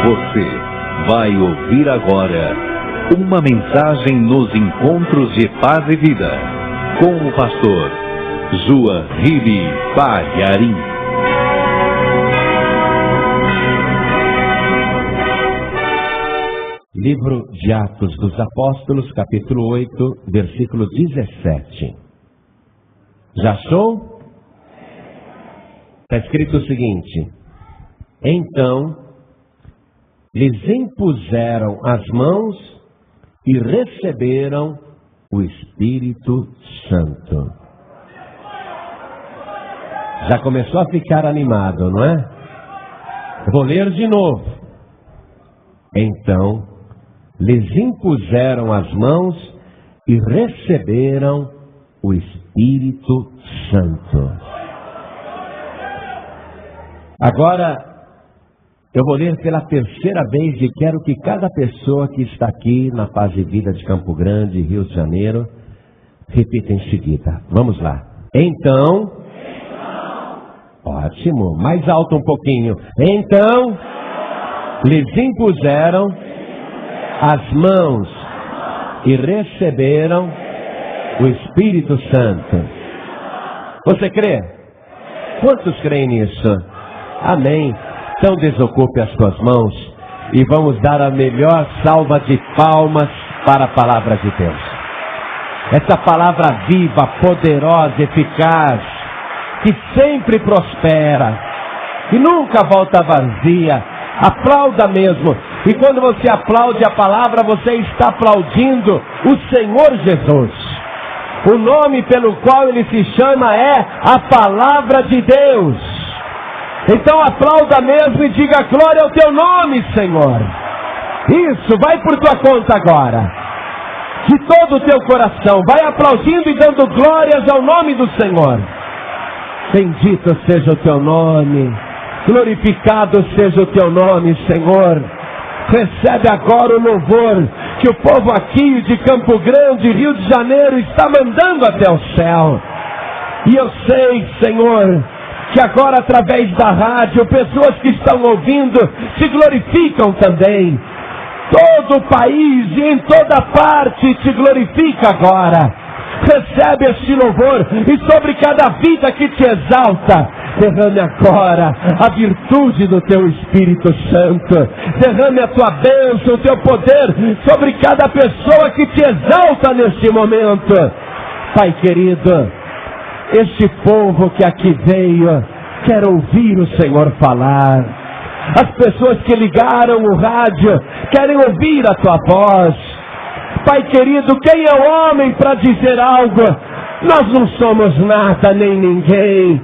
Você vai ouvir agora uma mensagem nos encontros de paz e vida com o pastor João Ribe Palharim. Livro de Atos dos Apóstolos, capítulo 8, versículo 17. Já achou? Está escrito o seguinte: então lhes impuseram as mãos e receberam o Espírito Santo. Já começou a ficar animado, não é? Vou ler de novo. Então lhes impuseram as mãos e receberam o Espírito Santo. Agora, eu vou ler pela terceira vez e quero que cada pessoa que está aqui na Paz e Vida de Campo Grande, Rio de Janeiro, repita em seguida. Vamos lá. Então, ótimo, mais alto um pouquinho. Então, lhes impuseram as mãos e receberam o Espírito Santo. Você crê? Quantos creem nisso? Amém. Então desocupe as suas mãos e vamos dar a melhor salva de palmas para a palavra de Deus. Essa palavra viva, poderosa, eficaz, que sempre prospera, que nunca volta vazia. Aplauda mesmo. E quando você aplaude a palavra, você está aplaudindo o Senhor Jesus. O nome pelo qual ele se chama é a Palavra de Deus. Então aplauda mesmo e diga glória ao teu nome, Senhor. Isso, vai por tua conta agora. De todo o teu coração, vai aplaudindo e dando glórias ao nome do Senhor. Bendito seja o teu nome. Glorificado seja o teu nome, Senhor. Recebe agora o louvor que o povo aqui de Campo Grande, Rio de Janeiro, está mandando até o céu. E eu sei, Senhor, que agora através da rádio, pessoas que estão ouvindo te glorificam também. Todo o país e em toda parte te glorifica agora. Recebe este louvor e sobre cada vida que te exalta, derrame agora a virtude do teu Espírito Santo. Derrame a tua bênção, o teu poder sobre cada pessoa que te exalta neste momento. Pai querido, este povo que aqui veio quer ouvir o Senhor falar. As pessoas que ligaram o rádio querem ouvir a tua voz. Pai querido, quem é o homem para dizer algo? Nós não somos nada nem ninguém.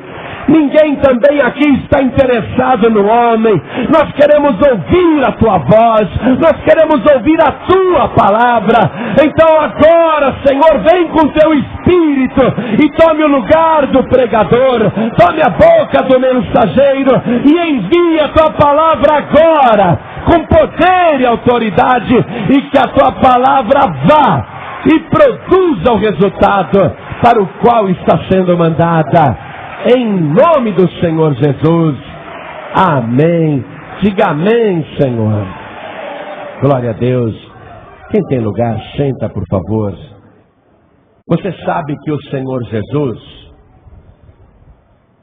Ninguém também aqui está interessado no homem. Nós queremos ouvir a tua voz. Nós queremos ouvir a tua palavra. Então agora, Senhor, vem com o teu Espírito e tome o lugar do pregador. Tome a boca do mensageiro e envie a tua palavra agora, com poder e autoridade, e que a tua palavra vá e produza o resultado para o qual está sendo mandada. Em nome do Senhor Jesus. Amém. Diga amém, Senhor. Glória a Deus. Quem tem lugar, senta, por favor. Você sabe que o Senhor Jesus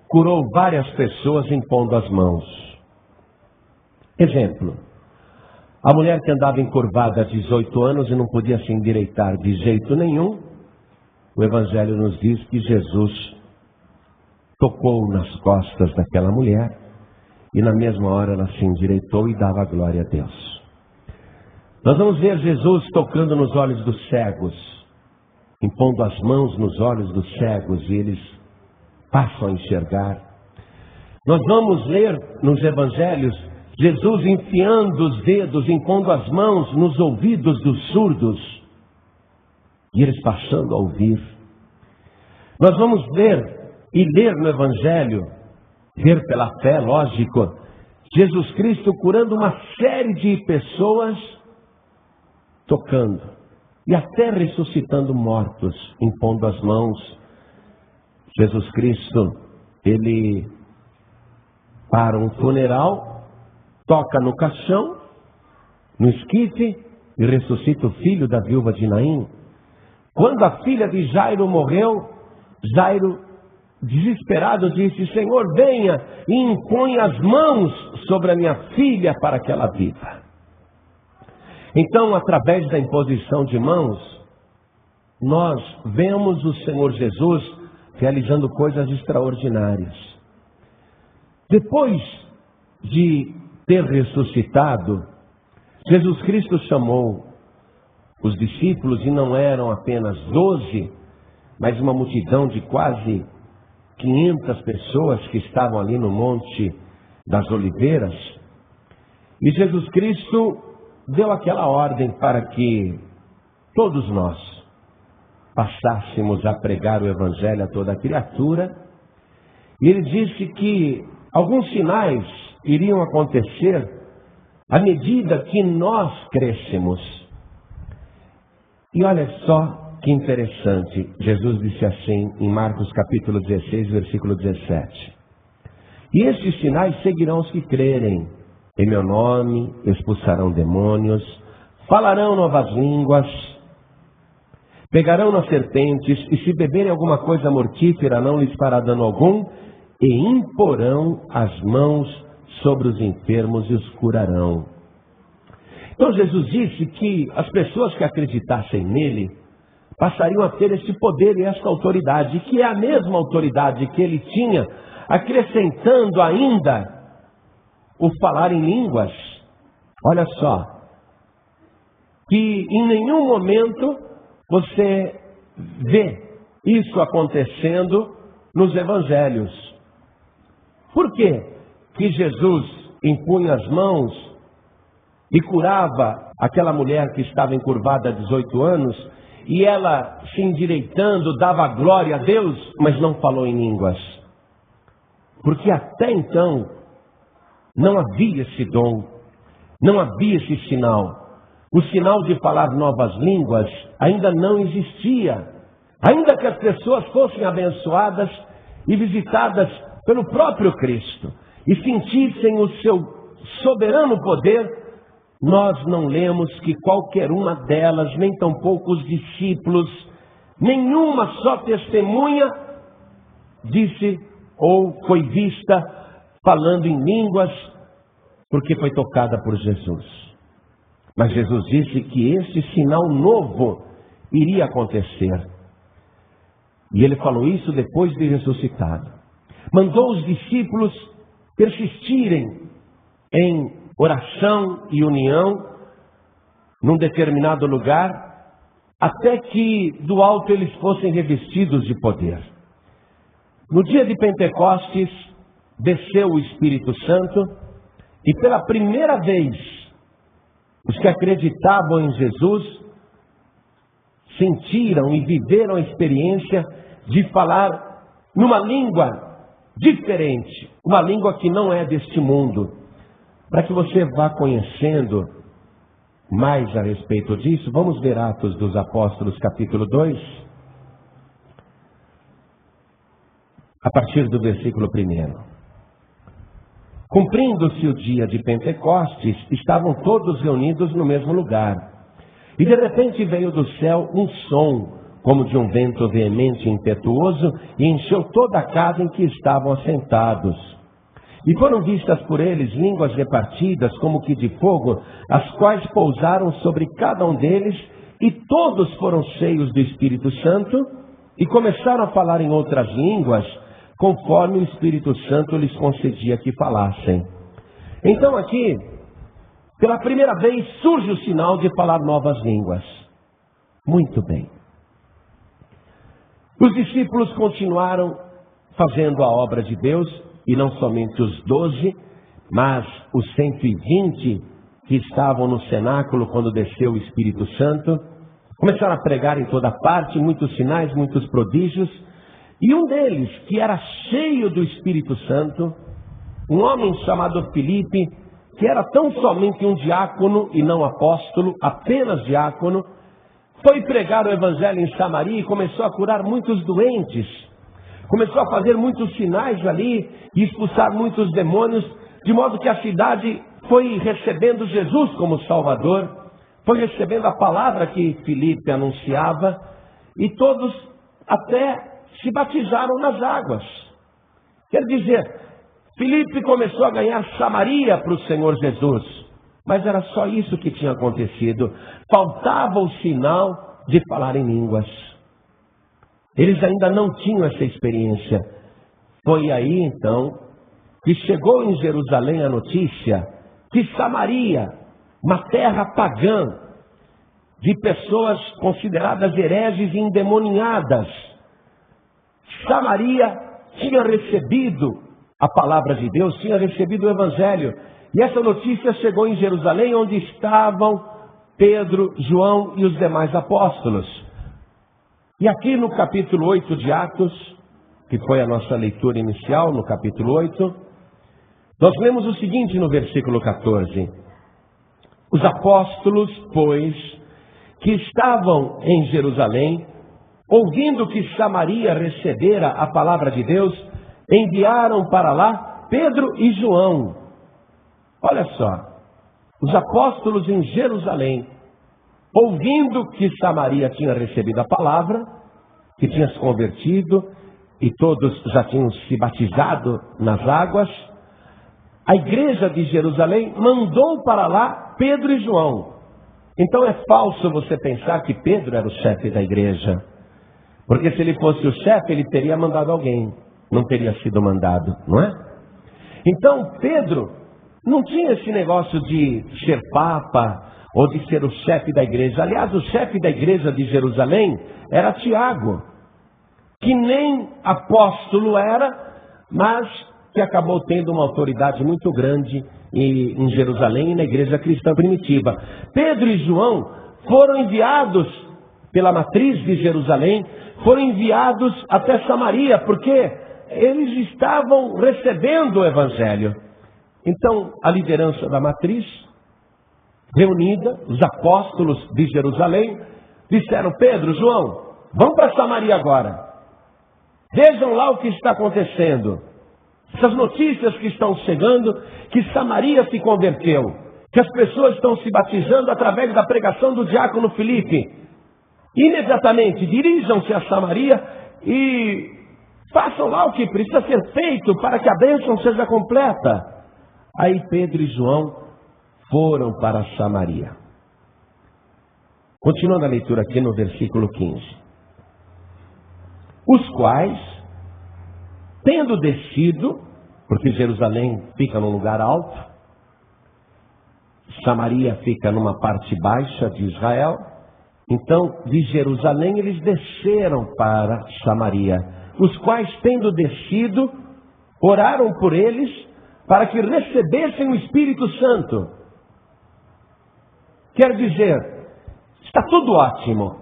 curou várias pessoas impondo as mãos. Exemplo: a mulher que andava encurvada há 18 anos e não podia se endireitar de jeito nenhum. O Evangelho nos diz que Jesus tocou nas costas daquela mulher e na mesma hora ela se endireitou e dava glória a Deus. Nós vamos ver Jesus tocando nos olhos dos cegos, impondo as mãos nos olhos dos cegos e eles passam a enxergar. Nós vamos ler nos evangelhos Jesus enfiando os dedos, impondo as mãos nos ouvidos dos surdos e eles passando a ouvir. Nós vamos ver e ler no Evangelho, ver pela fé, lógico, Jesus Cristo curando uma série de pessoas, tocando e até ressuscitando mortos, impondo as mãos. Jesus Cristo, ele para um funeral, toca no caixão no esquife e ressuscita o filho da viúva de Naim. Quando a filha de Jairo morreu, Jairo, desesperado, disse: Senhor, venha e impõe as mãos sobre a minha filha para que ela viva. Então, através da imposição de mãos, nós vemos o Senhor Jesus realizando coisas extraordinárias. Depois de ter ressuscitado, Jesus Cristo chamou os discípulos, e não eram apenas 12, mas uma multidão de quase 500 pessoas que estavam ali no Monte das Oliveiras. E Jesus Cristo deu aquela ordem para que todos nós passássemos a pregar o Evangelho a toda criatura. E ele disse que alguns sinais iriam acontecer à medida que nós crescemos. E olha só que interessante, Jesus disse assim em Marcos capítulo 16, versículo 17: E estes sinais seguirão os que crerem. Em meu nome expulsarão demônios, falarão novas línguas, pegarão nas serpentes, e se beberem alguma coisa mortífera não lhes fará dano algum, e imporão as mãos sobre os enfermos e os curarão. Então Jesus disse que as pessoas que acreditassem nele passariam a ter esse poder e essa autoridade, que é a mesma autoridade que ele tinha, acrescentando ainda o falar em línguas. Olha só, que em nenhum momento você vê isso acontecendo nos evangelhos. Por quê que Jesus impunha as mãos e curava aquela mulher que estava encurvada há 18 anos, e ela, se endireitando, dava glória a Deus, mas não falou em línguas? Porque até então não havia esse dom, não havia esse sinal. O sinal de falar novas línguas ainda não existia. Ainda que as pessoas fossem abençoadas e visitadas pelo próprio Cristo e sentissem o seu soberano poder, nós não lemos que qualquer uma delas, nem tampouco os discípulos, nenhuma só testemunha disse ou foi vista falando em línguas, porque foi tocada por Jesus. Mas Jesus disse que esse sinal novo iria acontecer. E ele falou isso depois de ressuscitado. Mandou os discípulos persistirem em oração e união num determinado lugar, até que do alto eles fossem revestidos de poder. No dia de Pentecostes, desceu o Espírito Santo, e pela primeira vez, os que acreditavam em Jesus sentiram e viveram a experiência de falar numa língua diferente, uma língua que não é deste mundo. Para que você vá conhecendo mais a respeito disso, vamos ver Atos dos Apóstolos, capítulo 2, a partir do versículo 1. Cumprindo-se o dia de Pentecostes, estavam todos reunidos no mesmo lugar. E de repente veio do céu um som, como de um vento veemente e impetuoso, e encheu toda a casa em que estavam assentados. E foram vistas por eles línguas repartidas, como que de fogo, as quais pousaram sobre cada um deles, e todos foram cheios do Espírito Santo, e começaram a falar em outras línguas, conforme o Espírito Santo lhes concedia que falassem. Então aqui, pela primeira vez, surge o sinal de falar novas línguas. Muito bem. Os discípulos continuaram fazendo a obra de Deus, e não somente os 12, mas os 120 que estavam no cenáculo quando desceu o Espírito Santo, começaram a pregar em toda parte, muitos sinais, muitos prodígios. E um deles, que era cheio do Espírito Santo, um homem chamado Filipe, que era tão somente um diácono e não apóstolo, apenas diácono, foi pregar o Evangelho em Samaria e começou a curar muitos doentes. Começou a fazer muitos sinais ali e expulsar muitos demônios, de modo que a cidade foi recebendo Jesus como Salvador, foi recebendo a palavra que Filipe anunciava, e todos até se batizaram nas águas. Quer dizer, Filipe começou a ganhar Samaria para o Senhor Jesus, mas era só isso que tinha acontecido. Faltava o sinal de falar em línguas. Eles ainda não tinham essa experiência. Foi aí então que chegou em Jerusalém a notícia que Samaria, uma terra pagã, de pessoas consideradas hereges e endemoniadas, Samaria tinha recebido a palavra de Deus, tinha recebido o Evangelho. E essa notícia chegou em Jerusalém, onde estavam Pedro, João e os demais apóstolos. E aqui no capítulo 8 de Atos, que foi a nossa leitura inicial, no capítulo 8, nós lemos o seguinte no versículo 14. Os apóstolos, pois, que estavam em Jerusalém, ouvindo que Samaria recebera a palavra de Deus, enviaram para lá Pedro e João. Olha só, os apóstolos em Jerusalém, ouvindo que Samaria tinha recebido a palavra, que tinha se convertido, e todos já tinham se batizado nas águas, a igreja de Jerusalém mandou para lá Pedro e João. Então é falso você pensar que Pedro era o chefe da igreja. Porque se ele fosse o chefe, ele teria mandado alguém. Não teria sido mandado, não é? Então Pedro não tinha esse negócio de ser papa ou de ser o chefe da igreja. Aliás, o chefe da igreja de Jerusalém era Tiago, que nem apóstolo era, mas que acabou tendo uma autoridade muito grande em Jerusalém e na igreja cristã primitiva. Pedro e João foram enviados pela matriz de Jerusalém, foram enviados até Samaria, porque eles estavam recebendo o Evangelho. Então, a liderança da matriz, reunida, os apóstolos de Jerusalém, disseram: Pedro, João, vão para Samaria agora. Vejam lá o que está acontecendo. Essas notícias que estão chegando, que Samaria se converteu, que as pessoas estão se batizando através da pregação do diácono Filipe. Imediatamente dirijam-se a Samaria e façam lá o que precisa ser feito para que a bênção seja completa. Aí Pedro e João foram para Samaria. Continuando a leitura aqui no versículo 15. Os quais, tendo descido, porque Jerusalém fica num lugar alto, Samaria fica numa parte baixa de Israel, então de Jerusalém eles desceram para Samaria, os quais, tendo descido, oraram por eles para que recebessem o Espírito Santo. Quer dizer, está tudo ótimo,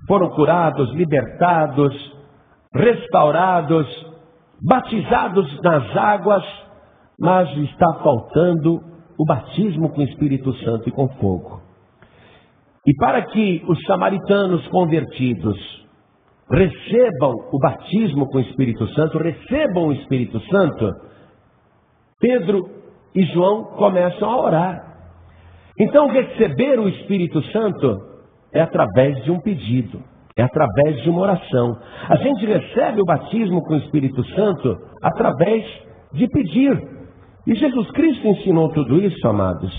foram curados, libertados, restaurados, batizados nas águas, mas está faltando o batismo com o Espírito Santo e com fogo. E para que os samaritanos convertidos recebam o batismo com o Espírito Santo, recebam o Espírito Santo, Pedro e João começam a orar. Então receber o Espírito Santo é através de um pedido. É através de uma oração. A gente recebe o batismo com o Espírito Santo através de pedir. E Jesus Cristo ensinou tudo isso, amados.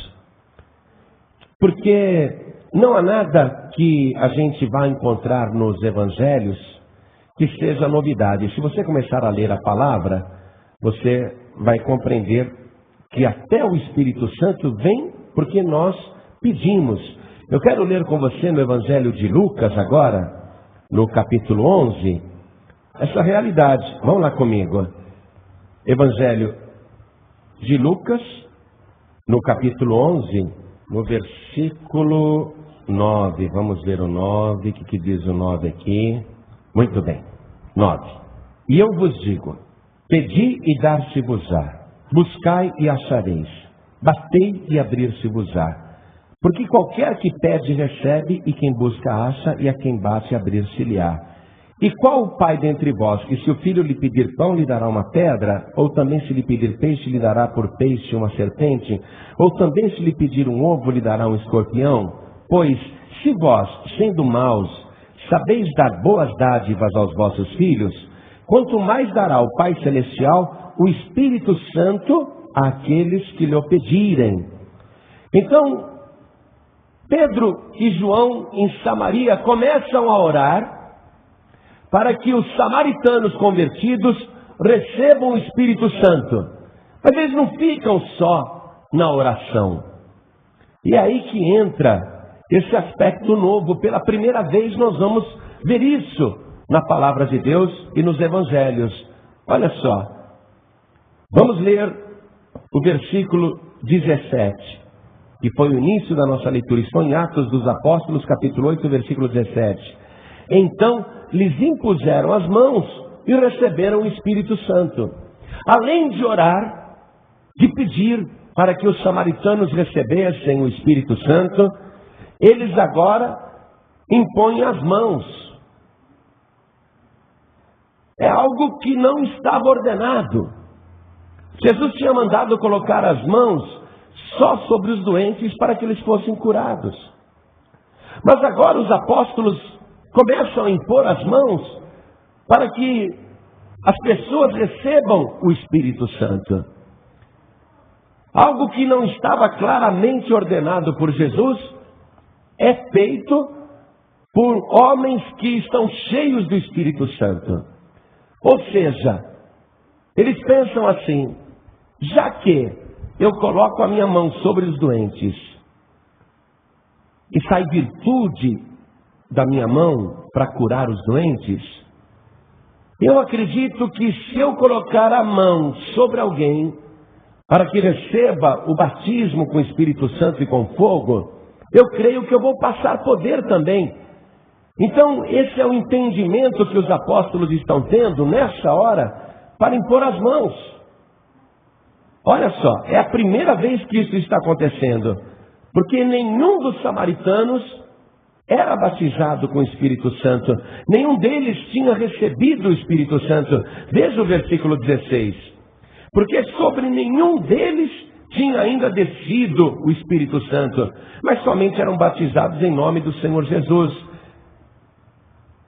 Porque não há nada que a gente vá encontrar nos evangelhos que seja novidade. Se você começar a ler a palavra, você vai compreender que até o Espírito Santo vem porque nós pedimos. Eu quero ler com você no Evangelho de Lucas agora, no capítulo 11, essa realidade. Vamos lá comigo. Evangelho de Lucas, no capítulo 11, no versículo 9. Vamos ver o 9, o que diz o 9 aqui. Muito bem, 9. E eu vos digo, pedi e dar-se-vos-á, buscai e achareis, batei e abrir-se-vos-á. Porque qualquer que pede recebe, e quem busca acha, e a quem bate abrir-se-lhe-á. E qual o pai dentre vós, que se o filho lhe pedir pão, lhe dará uma pedra? Ou também se lhe pedir peixe, lhe dará por peixe uma serpente? Ou também se lhe pedir um ovo, lhe dará um escorpião? Pois, se vós, sendo maus, sabeis dar boas dádivas aos vossos filhos, quanto mais dará o Pai Celestial o Espírito Santo àqueles que lhe o pedirem. Então, Pedro e João em Samaria começam a orar para que os samaritanos convertidos recebam o Espírito Santo. Mas eles não ficam só na oração. E é aí que entra esse aspecto novo. Pela primeira vez nós vamos ver isso na palavra de Deus e nos evangelhos. Olha só. Vamos ler o versículo 17, que foi o início da nossa leitura. Estou em Atos dos Apóstolos, capítulo 8, versículo 17. Então lhes impuseram as mãos e receberam o Espírito Santo. Além de orar, de pedir para que os samaritanos recebessem o Espírito Santo, eles agora impõem as mãos. É algo que não estava ordenado. Jesus tinha mandado colocar as mãos só sobre os doentes para que eles fossem curados. Mas agora os apóstolos começam a impor as mãos para que as pessoas recebam o Espírito Santo. Algo que não estava claramente ordenado por Jesus é feito por homens que estão cheios do Espírito Santo. Ou seja, eles pensam assim: já que eu coloco a minha mão sobre os doentes e sai virtude da minha mão para curar os doentes, eu acredito que se eu colocar a mão sobre alguém para que receba o batismo com o Espírito Santo e com fogo, eu creio que eu vou passar poder também. Então esse é o entendimento que os apóstolos estão tendo nessa hora para impor as mãos. Olha só, é a primeira vez que isso está acontecendo, porque nenhum dos samaritanos era batizado com o Espírito Santo. Nenhum deles tinha recebido o Espírito Santo. Veja o versículo 16. Porque sobre nenhum deles tinha ainda descido o Espírito Santo, mas somente eram batizados em nome do Senhor Jesus.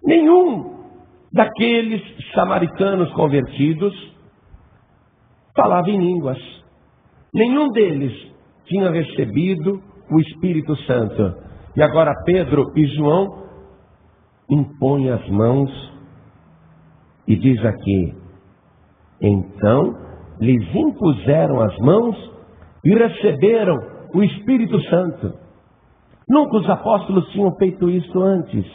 Nenhum daqueles samaritanos convertidos falava em línguas. Nenhum deles tinha recebido o Espírito Santo. E agora Pedro e João impõem as mãos e diz aqui: então lhes impuseram as mãos e receberam o Espírito Santo. Nunca os apóstolos tinham feito isso antes.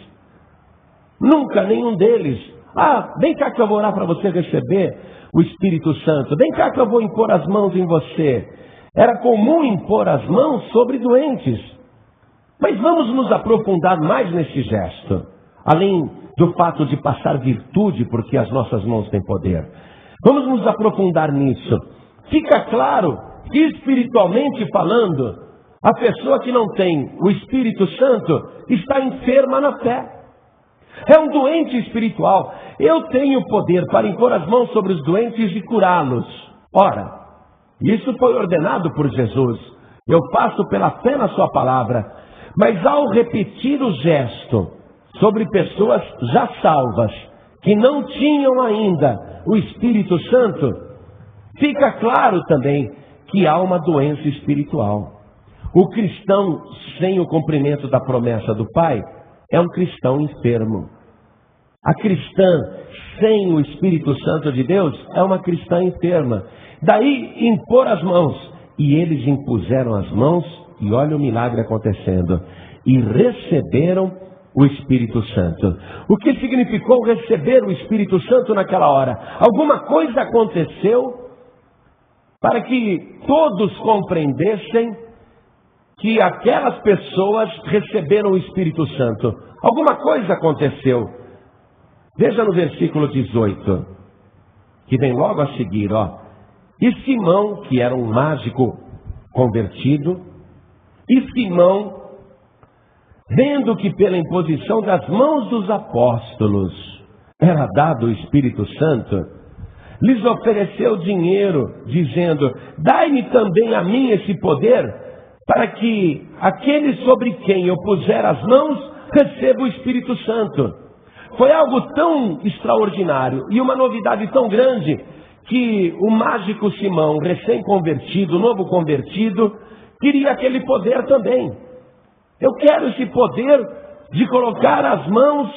Nunca nenhum deles: vem cá que eu vou orar para você receber o Espírito Santo. Vem cá que eu vou impor as mãos em você. Era comum impor as mãos sobre doentes. Mas vamos nos aprofundar mais nesse gesto, além do fato de passar virtude, porque as nossas mãos têm poder. Vamos nos aprofundar nisso. Fica claro que, espiritualmente falando, a pessoa que não tem o Espírito Santo está enferma na fé. É um doente espiritual. Eu tenho poder para impor as mãos sobre os doentes e curá-los. Ora, isso foi ordenado por Jesus. Eu passo pela fé na sua palavra. Mas ao repetir o gesto sobre pessoas já salvas, que não tinham ainda o Espírito Santo, fica claro também que há uma doença espiritual. O cristão sem o cumprimento da promessa do Pai é um cristão enfermo. A cristã sem o Espírito Santo de Deus é uma cristã enferma. Daí impor as mãos. E eles impuseram as mãos e olha o milagre acontecendo. E receberam o Espírito Santo. O que significou receber o Espírito Santo naquela hora? Alguma coisa aconteceu para que todos compreendessem que aquelas pessoas receberam o Espírito Santo. Alguma coisa aconteceu. Veja no versículo 18, que vem logo a seguir, E Simão, que era um mágico convertido, e Simão, vendo que pela imposição das mãos dos apóstolos era dado o Espírito Santo, lhes ofereceu dinheiro, dizendo: dai-me também a mim esse poder, para que aquele sobre quem eu puser as mãos receba o Espírito Santo. Foi algo tão extraordinário e uma novidade tão grande que o mágico Simão, recém-convertido, novo convertido, queria aquele poder também. Eu quero esse poder de colocar as mãos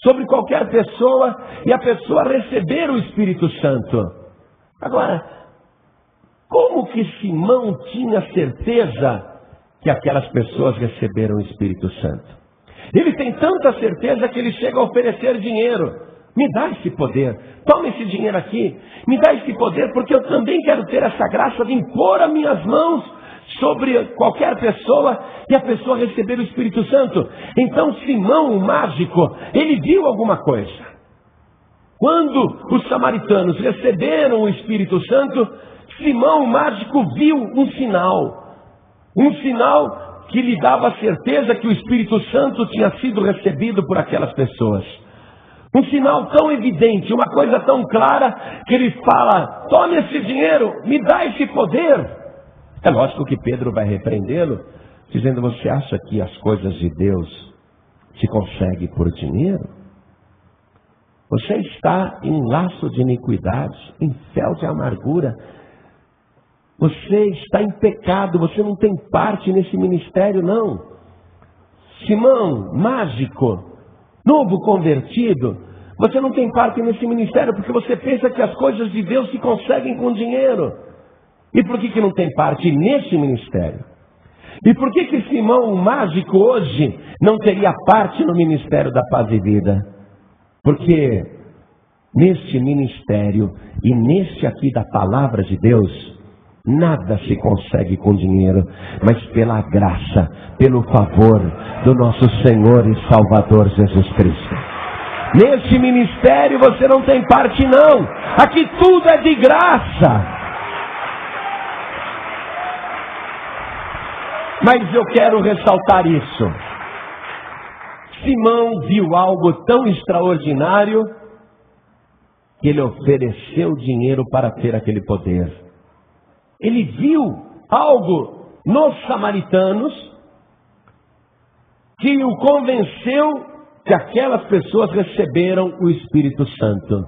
sobre qualquer pessoa e a pessoa receber o Espírito Santo. Agora, como que Simão tinha certeza que aquelas pessoas receberam o Espírito Santo? Ele tem tanta certeza que ele chega a oferecer dinheiro. Me dá esse poder, toma esse dinheiro aqui, me dá esse poder, porque eu também quero ter essa graça de impor as minhas mãos sobre qualquer pessoa e a pessoa receber o Espírito Santo. Então Simão, o mágico, ele viu alguma coisa. Quando os samaritanos receberam o Espírito Santo, Simão, o mágico, viu um sinal que lhe dava a certeza que o Espírito Santo tinha sido recebido por aquelas pessoas. Um sinal tão evidente, uma coisa tão clara, que ele fala: tome esse dinheiro, me dá esse poder. É lógico que Pedro vai repreendê-lo, dizendo: você acha que as coisas de Deus se conseguem por dinheiro? Você está em laço de iniquidade, em fel de amargura. Você está em pecado, você não tem parte nesse ministério, não. Simão, mágico, novo convertido, você não tem parte nesse ministério porque você pensa que as coisas de Deus se conseguem com dinheiro. E por que não tem parte nesse ministério? E por que Simão, o mágico, hoje não teria parte no ministério da paz e vida? Porque neste ministério e neste aqui da palavra de Deus, nada se consegue com dinheiro, mas pela graça, pelo favor do nosso Senhor e Salvador Jesus Cristo. Neste ministério você não tem parte, não. Aqui tudo é de graça. Mas eu quero ressaltar isso. Simão viu algo tão extraordinário que ele ofereceu dinheiro para ter aquele poder. Ele viu algo nos samaritanos que o convenceu que aquelas pessoas receberam o Espírito Santo.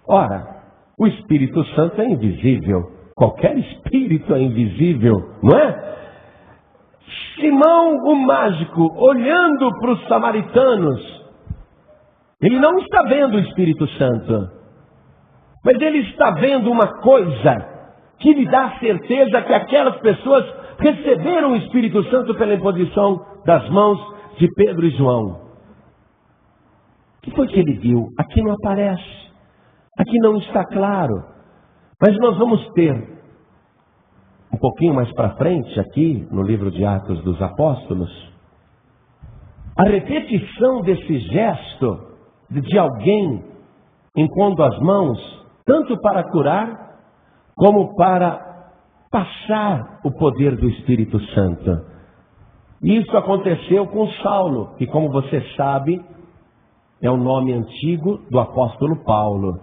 Ora, o Espírito Santo é invisível. Qualquer espírito é invisível, não é? Simão, o mágico, olhando para os samaritanos, ele não está vendo o Espírito Santo, mas ele está vendo uma coisa que lhe dá certeza que aquelas pessoas receberam o Espírito Santo pela imposição das mãos de Pedro e João. O que foi que ele viu? Aqui não aparece, aqui não está claro, mas nós vamos ter um pouquinho mais para frente, aqui no livro de Atos dos Apóstolos, a repetição desse gesto de alguém impondo as mãos, tanto para curar, como para passar o poder do Espírito Santo. Isso aconteceu com Saulo, que, como você sabe, é o nome antigo do apóstolo Paulo.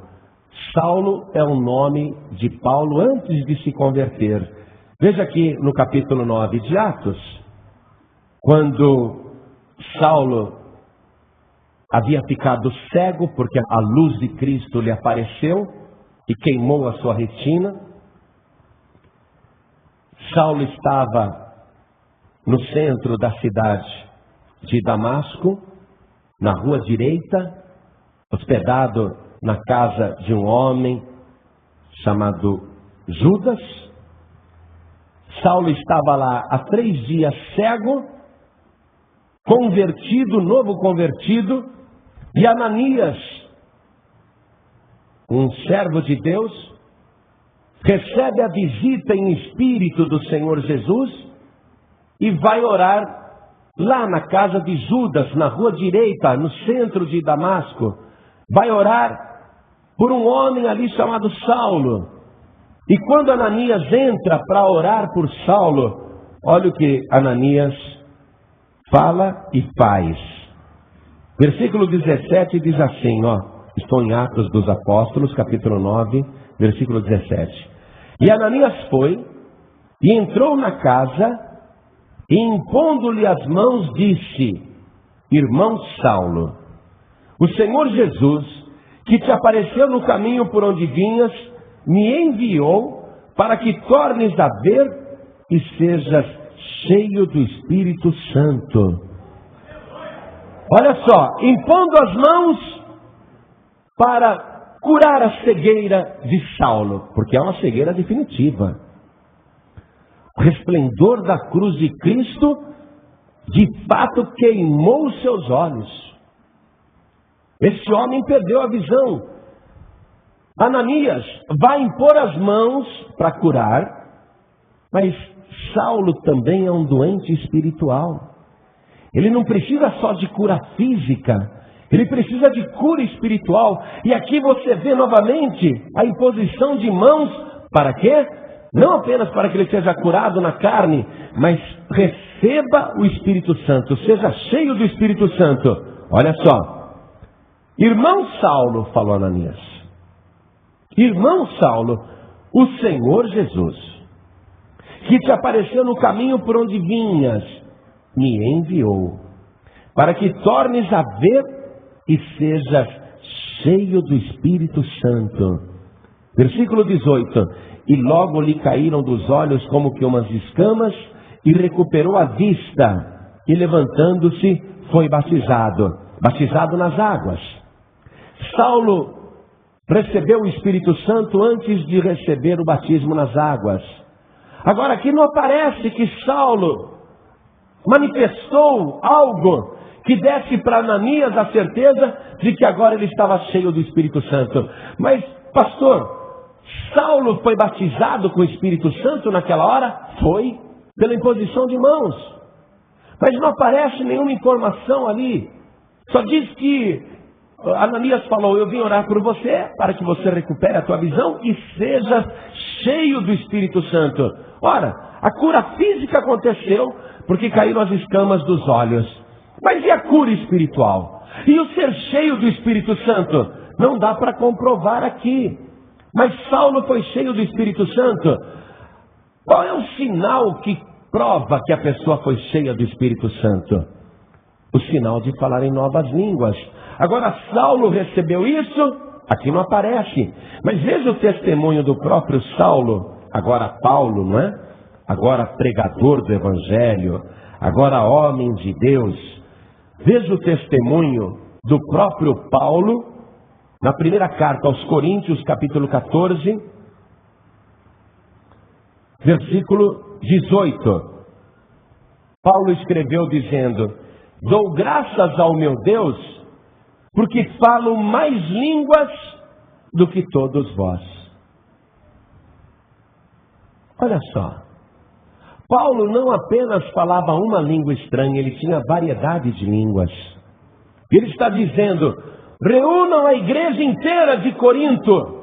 Saulo é o nome de Paulo antes de se converter. Veja aqui no capítulo 9 de Atos, quando Saulo havia ficado cego porque a luz de Cristo lhe apareceu e queimou a sua retina. Saulo estava no centro da cidade de Damasco, na rua direita, hospedado na casa de um homem chamado Judas. Saulo estava lá há 3 dias cego, convertido, novo convertido, e Ananias, um servo de Deus, recebe a visita em espírito do Senhor Jesus e vai orar lá na casa de Judas, na rua direita, no centro de Damasco. Vai orar por um homem ali chamado Saulo. E quando Ananias entra para orar por Saulo, olha o que Ananias fala e faz. Versículo 17 diz assim, Estou em Atos dos Apóstolos, capítulo 9, versículo 17. E Ananias foi e entrou na casa e, impondo-lhe as mãos, disse: Irmão Saulo, o Senhor Jesus, que te apareceu no caminho por onde vinhas, me enviou para que tornes a ver e sejas cheio do Espírito Santo. Olha só, impondo as mãos para curar a cegueira de Saulo, porque é uma cegueira definitiva. O resplendor da cruz de Cristo, de fato, queimou os seus olhos. Esse homem perdeu a visão. Ananias vai impor as mãos para curar, mas Saulo também é um doente espiritual. Ele não precisa só de cura física, ele precisa de cura espiritual. E aqui você vê novamente a imposição de mãos. Para quê? Não apenas para que ele seja curado na carne, mas receba o Espírito Santo, seja cheio do Espírito Santo. Olha só, irmão Saulo, falou Ananias, irmão Saulo, o Senhor Jesus, que te apareceu no caminho por onde vinhas, me enviou, para que tornes a ver e sejas cheio do Espírito Santo. Versículo 18. E logo lhe caíram dos olhos como que umas escamas, e recuperou a vista, e levantando-se, foi batizado nas águas. Saulo recebeu o Espírito Santo antes de receber o batismo nas águas. Agora aqui não aparece que Saulo manifestou algo que desse para Ananias a certeza de que agora ele estava cheio do Espírito Santo. Mas, pastor, Saulo foi batizado com o Espírito Santo naquela hora? Foi, pela imposição de mãos. Mas não aparece nenhuma informação ali. Só diz que Ananias falou: eu vim orar por você, para que você recupere a tua visão e seja cheio do Espírito Santo. Ora, a cura física aconteceu, porque caíram as escamas dos olhos. Mas e a cura espiritual? E o ser cheio do Espírito Santo? Não dá para comprovar aqui. Mas Saulo foi cheio do Espírito Santo. Qual é o sinal que prova que a pessoa foi cheia do Espírito Santo? O sinal de falar em novas línguas. Agora, Saulo recebeu isso? Aqui não aparece. Mas veja o testemunho do próprio Saulo. Agora Paulo, não é? Agora pregador do Evangelho. Agora homem de Deus. Veja o testemunho do próprio Paulo, na primeira carta aos Coríntios, capítulo 14, versículo 18. Paulo escreveu dizendo: dou graças ao meu Deus, porque falo mais línguas do que todos vós. Olha só. Paulo não apenas falava uma língua estranha, ele tinha variedade de línguas. Ele está dizendo: reúnam a igreja inteira de Corinto.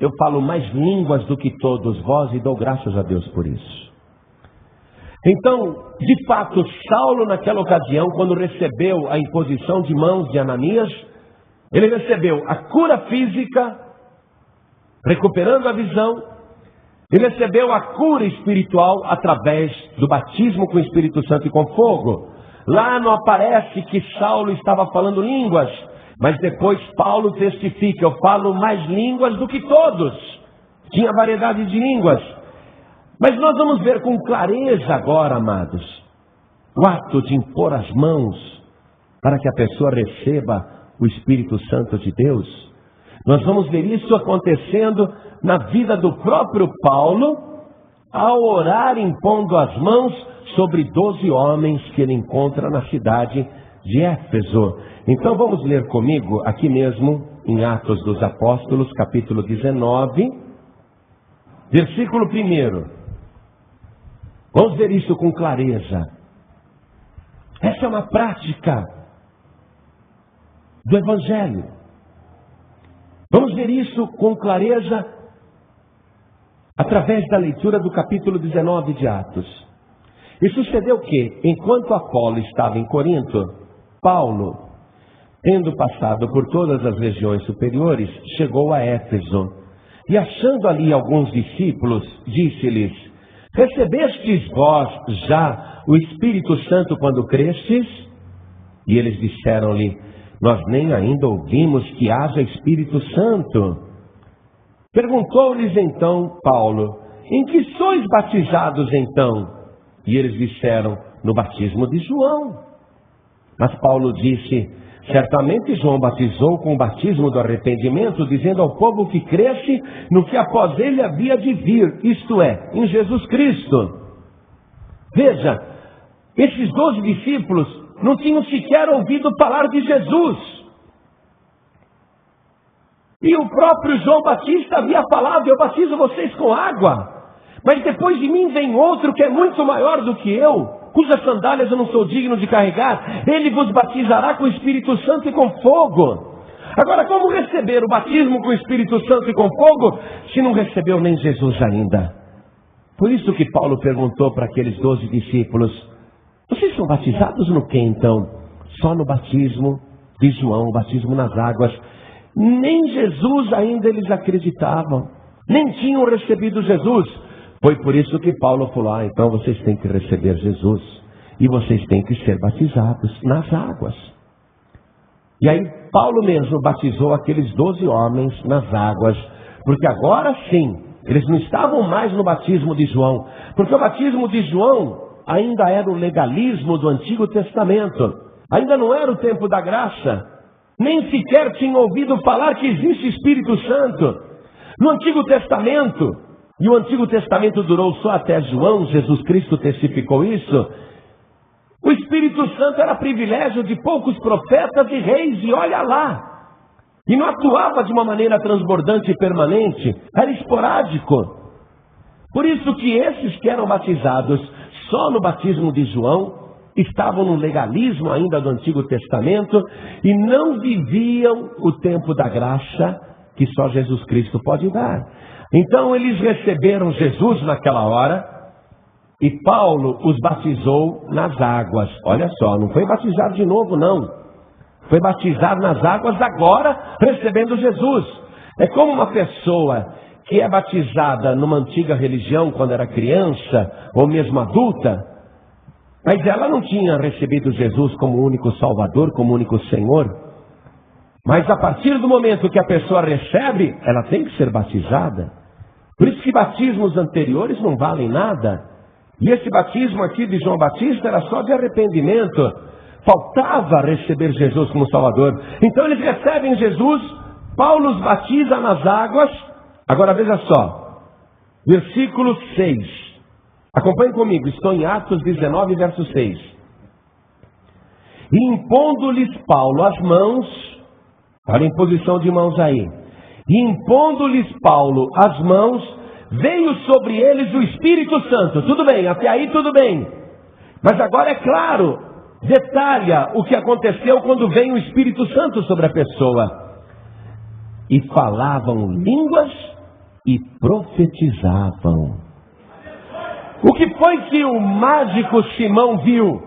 Eu falo mais línguas do que todos vós e dou graças a Deus por isso. Então, de fato, Saulo naquela ocasião, quando recebeu a imposição de mãos de Ananias, ele recebeu a cura física, recuperando a visão. Ele recebeu a cura espiritual através do batismo com o Espírito Santo e com fogo. Lá não aparece que Saulo estava falando línguas, mas depois Paulo testifica: eu falo mais línguas do que todos. Tinha variedade de línguas. Mas nós vamos ver com clareza agora, amados, o ato de impor as mãos para que a pessoa receba o Espírito Santo de Deus. Nós vamos ver isso acontecendo na vida do próprio Paulo, ao orar impondo as mãos sobre 12 homens que ele encontra na cidade de Éfeso. Então vamos ler comigo aqui mesmo em Atos dos Apóstolos, capítulo 19, versículo 1. Vamos ver isso com clareza. Essa é uma prática do Evangelho. Vamos ver isso com clareza através da leitura do capítulo 19 de Atos. E sucedeu que, enquanto Apolo estava em Corinto, Paulo, tendo passado por todas as regiões superiores, chegou a Éfeso. E achando ali alguns discípulos, disse-lhes: recebestes vós já o Espírito Santo quando crestes? E eles disseram-lhe: nós nem ainda ouvimos que haja Espírito Santo. Perguntou-lhes então Paulo: em que sois batizados então? E eles disseram: no batismo de João. Mas Paulo disse: certamente João batizou com o batismo do arrependimento, dizendo ao povo que cresce no que após ele havia de vir, isto é, em Jesus Cristo. Veja, esses 12 discípulos não tinham sequer ouvido falar de Jesus. E o próprio João Batista havia falado: eu batizo vocês com água, mas depois de mim vem outro que é muito maior do que eu, cujas sandálias eu não sou digno de carregar. Ele vos batizará com o Espírito Santo e com fogo. Agora, como receber o batismo com o Espírito Santo e com fogo, se não recebeu nem Jesus ainda? Por isso que Paulo perguntou para aqueles 12 discípulos: vocês são batizados no que então? Só no batismo de João, o batismo nas águas. Nem Jesus ainda eles acreditavam, nem tinham recebido Jesus. Foi por isso que Paulo falou: então vocês têm que receber Jesus e vocês têm que ser batizados nas águas. E aí Paulo mesmo batizou aqueles 12 homens nas águas, porque agora sim, eles não estavam mais no batismo de João, porque o batismo de João ainda era o legalismo do Antigo Testamento, ainda não era o tempo da graça, nem sequer tinham ouvido falar que existe Espírito Santo. No Antigo Testamento, e o Antigo Testamento durou só até João, Jesus Cristo testificou isso, o Espírito Santo era privilégio de poucos profetas e reis, e olha lá, e não atuava de uma maneira transbordante e permanente, era esporádico. Por isso que esses que eram batizados só no batismo de João estavam no legalismo ainda do Antigo Testamento e não viviam o tempo da graça que só Jesus Cristo pode dar. Então eles receberam Jesus naquela hora e Paulo os batizou nas águas. Olha só, não foi batizado de novo não. Foi batizado nas águas agora, recebendo Jesus. É como uma pessoa que é batizada numa antiga religião quando era criança ou mesmo adulta, mas ela não tinha recebido Jesus como único Salvador, como único Senhor. Mas a partir do momento que a pessoa recebe, ela tem que ser batizada. Por isso que batismos anteriores não valem nada. E esse batismo aqui de João Batista era só de arrependimento. Faltava receber Jesus como Salvador. Então eles recebem Jesus, Paulo os batiza nas águas. Agora veja só, versículo 6. Acompanhe comigo, estou em Atos 19, verso 6. E impondo-lhes Paulo as mãos, olha a imposição de mãos aí. E impondo-lhes Paulo as mãos, veio sobre eles o Espírito Santo. Tudo bem, até aí tudo bem. Mas agora é claro, detalha o que aconteceu quando veio o Espírito Santo sobre a pessoa. E falavam línguas e profetizavam. O que foi que o mágico Simão viu?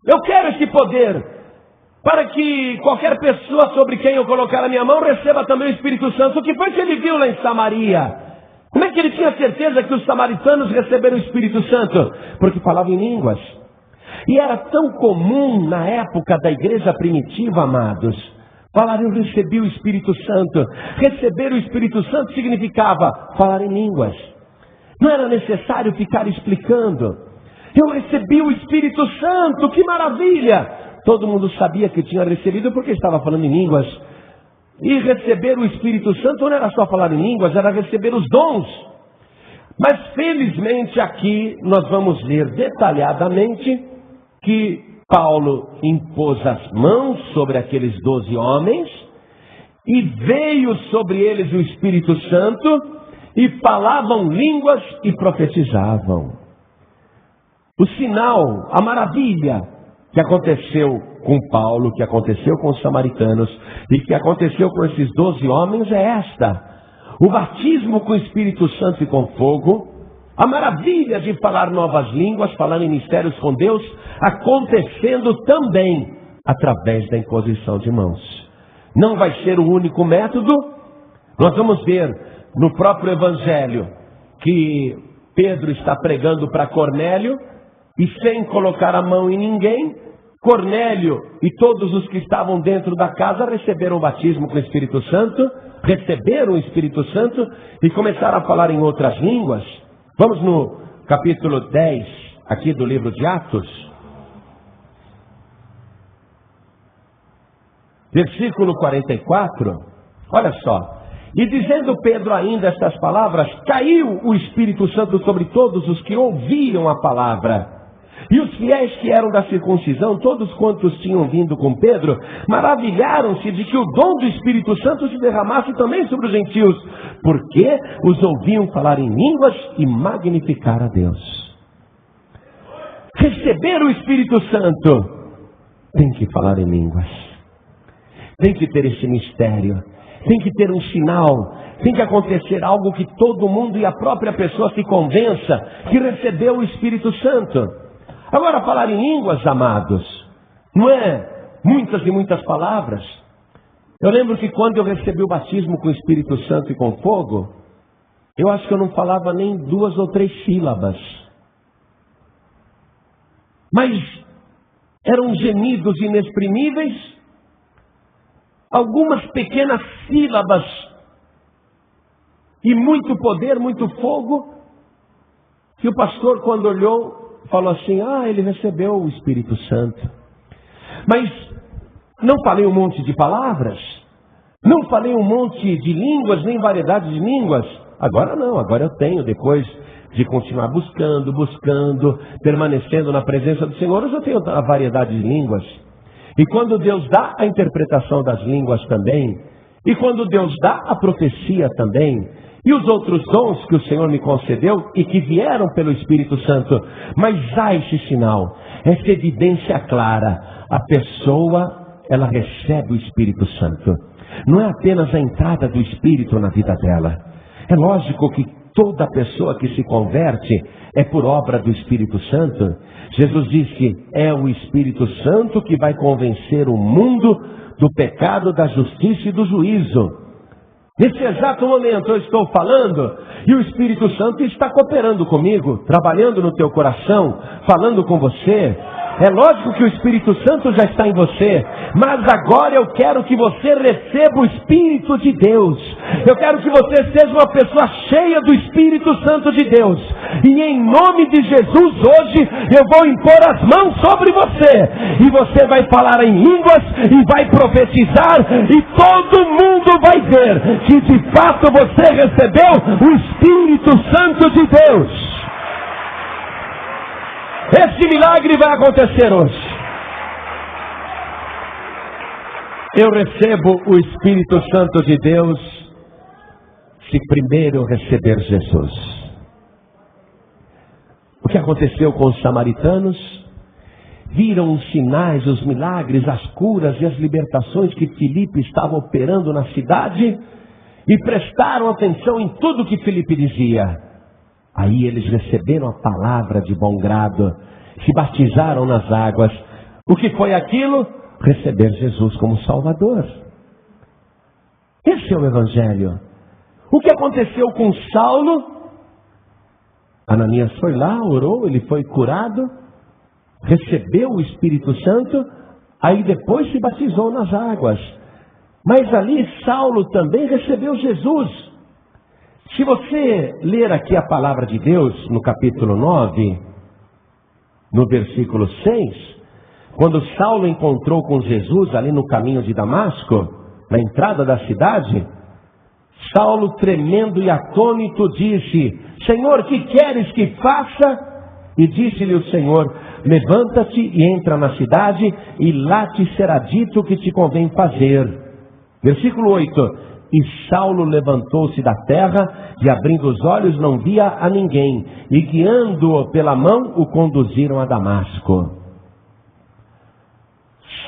Eu quero esse poder, para que qualquer pessoa sobre quem eu colocar a minha mão receba também o Espírito Santo. O que foi que ele viu lá em Samaria? Como é que ele tinha certeza que os samaritanos receberam o Espírito Santo? Porque falavam em línguas. E era tão comum na época da igreja primitiva, amados, falar: eu recebi o Espírito Santo. Receber o Espírito Santo significava falar em línguas. Não era necessário ficar explicando. Eu recebi o Espírito Santo, que maravilha! Todo mundo sabia que tinha recebido porque estava falando em línguas. E receber o Espírito Santo não era só falar em línguas, era receber os dons. Mas felizmente aqui nós vamos ler detalhadamente que Paulo impôs as mãos sobre aqueles 12 homens e veio sobre eles o Espírito Santo e falavam línguas e profetizavam. O sinal, a maravilha que aconteceu com Paulo, que aconteceu com os samaritanos e que aconteceu com esses 12 homens é esta: o batismo com o Espírito Santo e com fogo, a maravilha de falar novas línguas, falar em mistérios com Deus, acontecendo também através da imposição de mãos. não vai ser o único método. Nós vamos ver no próprio Evangelho que Pedro está pregando para Cornélio e sem colocar a mão em ninguém, Cornélio e todos os que estavam dentro da casa receberam o batismo com o Espírito Santo, receberam o Espírito Santo e começaram a falar em outras línguas. Vamos no capítulo 10 aqui do livro de Atos. Versículo 44, olha só. E dizendo Pedro ainda estas palavras, caiu o Espírito Santo sobre todos os que ouviam a palavra. E os fiéis que eram da circuncisão, todos quantos tinham vindo com Pedro, maravilharam-se de que o dom do Espírito Santo se derramasse também sobre os gentios, porque os ouviam falar em línguas e magnificar a Deus. Receber o Espírito Santo tem que falar em línguas. Tem que ter esse mistério, tem que ter um sinal, tem que acontecer algo que todo mundo e a própria pessoa se convença que recebeu o Espírito Santo. Agora, falar em línguas, amados, não é muitas e muitas palavras. Eu lembro que quando eu recebi o batismo com o Espírito Santo e com fogo, eu acho que eu não falava nem 2 ou 3 sílabas. Mas eram gemidos inexprimíveis, algumas pequenas sílabas e muito poder, muito fogo, que o pastor, quando olhou, falou assim, ele recebeu o Espírito Santo. Mas não falei um monte de palavras, não falei um monte de línguas, nem variedade de línguas. Agora não, agora eu tenho, depois de continuar buscando, permanecendo na presença do Senhor, eu já tenho a variedade de línguas. E quando Deus dá a interpretação das línguas também, e quando Deus dá a profecia também, e os outros dons que o Senhor me concedeu e que vieram pelo Espírito Santo, mas há esse sinal, essa evidência clara, a pessoa, ela recebe o Espírito Santo. Não é apenas a entrada do Espírito na vida dela. É lógico que toda pessoa que se converte é por obra do Espírito Santo. Jesus diz que é o Espírito Santo que vai convencer o mundo do pecado, da justiça e do juízo. Nesse exato momento eu estou falando e o Espírito Santo está cooperando comigo, trabalhando no teu coração, falando com você. É lógico que o Espírito Santo já está em você, mas agora eu quero que você receba o Espírito de Deus. Eu quero que você seja uma pessoa cheia do Espírito Santo de Deus. E em nome de Jesus hoje eu vou impor as mãos sobre você. E você vai falar em línguas e vai profetizar. E todo mundo vai ver que de fato você recebeu o Espírito Santo de Deus. Esse milagre vai acontecer hoje. Eu recebo o Espírito Santo de Deus se primeiro eu receber Jesus. O que aconteceu com os samaritanos? Viram os sinais, os milagres, as curas e as libertações que Filipe estava operando na cidade e prestaram atenção em tudo que Filipe dizia. Aí eles receberam a palavra de bom grado, se batizaram nas águas. O que foi aquilo? Receber Jesus como Salvador. Esse é o Evangelho. O que aconteceu com Saulo? Ananias foi lá, orou, ele foi curado, recebeu o Espírito Santo, aí depois se batizou nas águas. Mas ali Saulo também recebeu Jesus. Se você ler aqui a palavra de Deus no capítulo 9, no versículo 6, quando Saulo encontrou com Jesus ali no caminho de Damasco, na entrada da cidade, Saulo, tremendo e atônito, disse: Senhor, que queres que faça? E disse-lhe o Senhor: levanta-te e entra na cidade, e lá te será dito o que te convém fazer. Versículo 8. E Saulo levantou-se da terra, e abrindo os olhos não via a ninguém, e guiando-o pela mão, o conduziram a Damasco.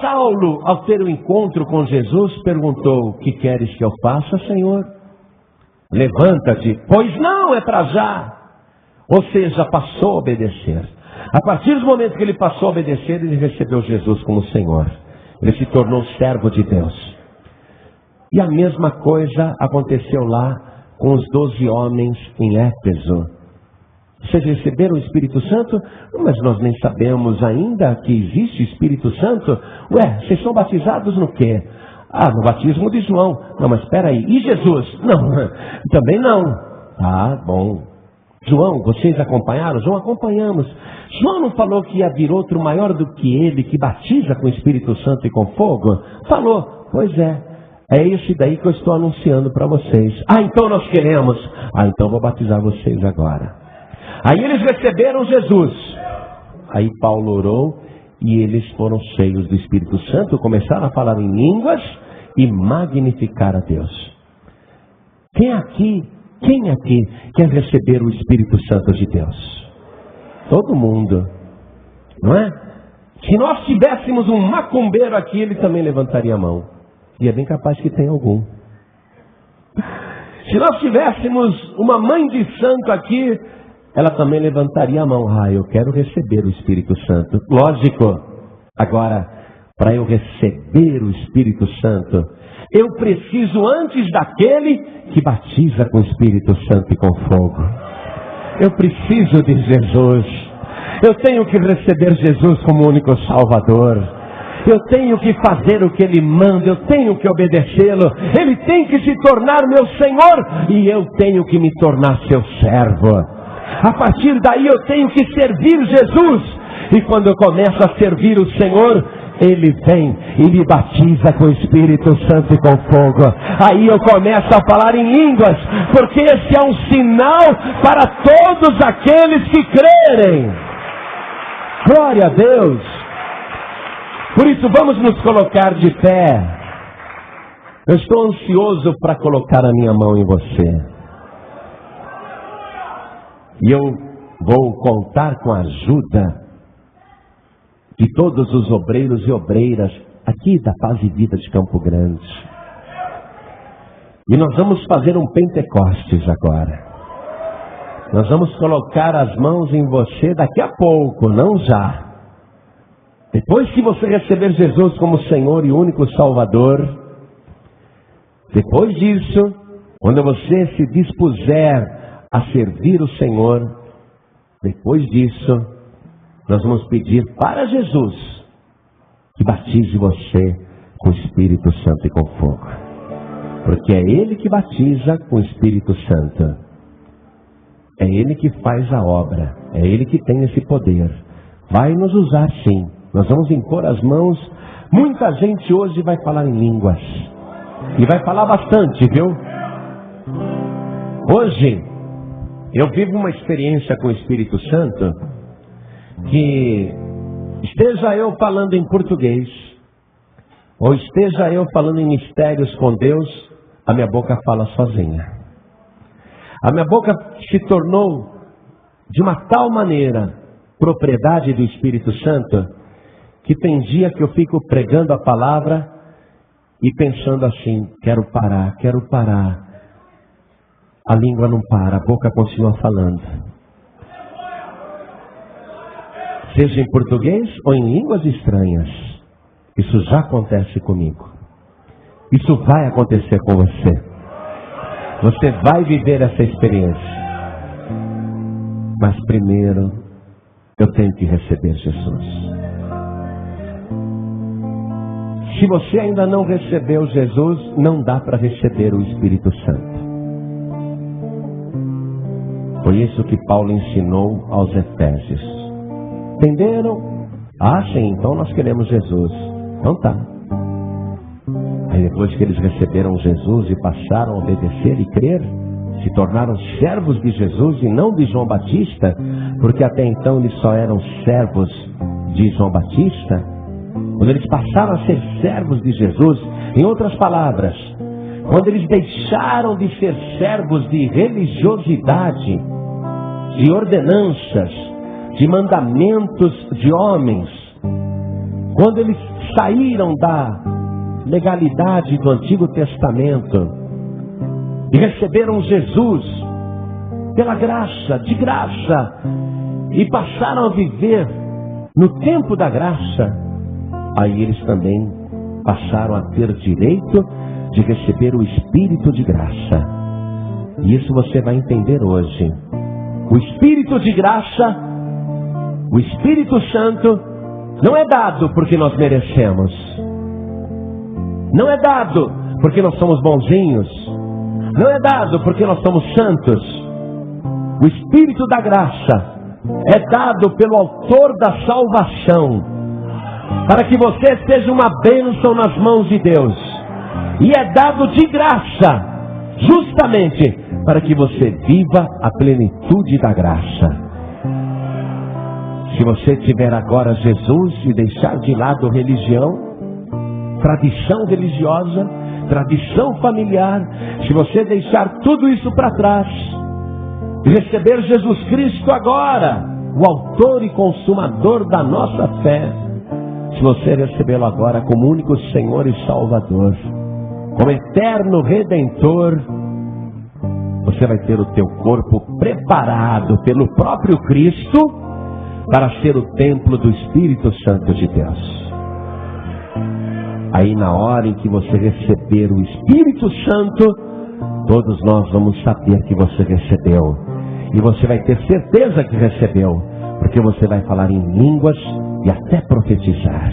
Saulo, ao ter o encontro com Jesus, perguntou: que queres que eu faça, Senhor? Levanta-te. Pois não, é para já. Ou seja, passou a obedecer. A partir do momento que ele passou a obedecer, ele recebeu Jesus como Senhor. Ele se tornou servo de Deus. E a mesma coisa aconteceu lá com os 12 homens em Éfeso. Vocês receberam o Espírito Santo? Mas nós nem sabemos ainda que existe Espírito Santo. Ué, vocês são batizados no quê? Ah, no batismo de João. Não, mas espera aí. E Jesus? Não, também não. Ah, bom. João, vocês acompanharam? João, acompanhamos. João não falou que ia vir outro maior do que ele, que batiza com o Espírito Santo e com fogo? Falou. Pois é. É esse daí que eu estou anunciando para vocês. Ah, então nós queremos. Ah, então vou batizar vocês agora. Aí eles receberam Jesus. Aí Paulo orou e eles foram cheios do Espírito Santo, começaram a falar em línguas e magnificar a Deus. Quem aqui quer receber o Espírito Santo de Deus? Todo mundo, não é? Se nós tivéssemos um macumbeiro aqui, ele também levantaria a mão. E é bem capaz que tenha algum. Se nós tivéssemos uma mãe de santo aqui, ela também levantaria a mão. Ah, eu quero receber o Espírito Santo. Lógico. Agora, para eu receber o Espírito Santo, eu preciso antes daquele que batiza com o Espírito Santo e com fogo. Eu preciso de Jesus. Eu tenho que receber Jesus como único Salvador. Eu tenho que fazer o que Ele manda, eu tenho que obedecê-lo. Ele tem que se tornar meu Senhor e eu tenho que me tornar seu servo. A partir daí eu tenho que servir Jesus. E quando eu começo a servir o Senhor, Ele vem e me batiza com o Espírito Santo e com fogo. Aí eu começo a falar em línguas, porque esse é um sinal para todos aqueles que crerem. Glória a Deus. Por isso vamos nos colocar de pé. Eu estou ansioso para colocar a minha mão em você. E eu vou contar com a ajuda de todos os obreiros e obreiras aqui da Paz e Vida de Campo Grande. E nós vamos fazer um Pentecostes agora. Nós vamos colocar as mãos em você daqui a pouco, não já. Depois que você receber Jesus como Senhor e único Salvador, depois disso, quando você se dispuser a servir o Senhor, depois disso, nós vamos pedir para Jesus que batize você com o Espírito Santo e com fogo. Porque é Ele que batiza com o Espírito Santo. É Ele que faz a obra. É Ele que tem esse poder. Vai nos usar sim. Nós vamos impor as mãos. Muita gente hoje vai falar em línguas. E vai falar bastante, viu? Hoje, eu vivo uma experiência com o Espírito Santo que esteja eu falando em português ou esteja eu falando em mistérios com Deus, a minha boca fala sozinha. A minha boca se tornou de uma tal maneira propriedade do Espírito Santo que tem dia que eu fico pregando a palavra e pensando assim, quero parar. A língua não para, a boca continua falando. Seja em português ou em línguas estranhas. Isso já acontece comigo. Isso vai acontecer com você. Você vai viver essa experiência. Mas primeiro, eu tenho que receber Jesus. Se você ainda não recebeu Jesus, não dá para receber o Espírito Santo. Foi isso que Paulo ensinou aos Efésios. Entenderam? Ah, sim, então nós queremos Jesus. Então tá. Aí depois que eles receberam Jesus e passaram a obedecer e crer, se tornaram servos de Jesus e não de João Batista, porque até então eles só eram servos de João Batista. Quando eles passaram a ser servos de Jesus, em outras palavras, quando eles deixaram de ser servos de religiosidade, de ordenanças, de mandamentos de homens, quando eles saíram da legalidade do Antigo Testamento e receberam Jesus pela graça, de graça, e passaram a viver no tempo da graça, aí eles também passaram a ter direito de receber o Espírito de graça. E isso você vai entender hoje. O Espírito de graça, o Espírito Santo, não é dado porque nós merecemos. Não é dado porque nós somos bonzinhos. Não é dado porque nós somos santos. O Espírito da graça é dado pelo autor da salvação, para que você seja uma bênção nas mãos de Deus. E é dado de graça, justamente para que você viva a plenitude da graça. Se você tiver agora Jesus e deixar de lado religião, tradição religiosa, tradição familiar, se você deixar tudo isso para trás e receber Jesus Cristo agora, o autor e consumador da nossa fé, se você recebê-lo agora como único Senhor e Salvador, como eterno Redentor, você vai ter o teu corpo preparado pelo próprio Cristo para ser o templo do Espírito Santo de Deus. Aí na hora em que você receber o Espírito Santo, todos nós vamos saber que você recebeu. E você vai ter certeza que recebeu, porque você vai falar em línguas e até profetizar.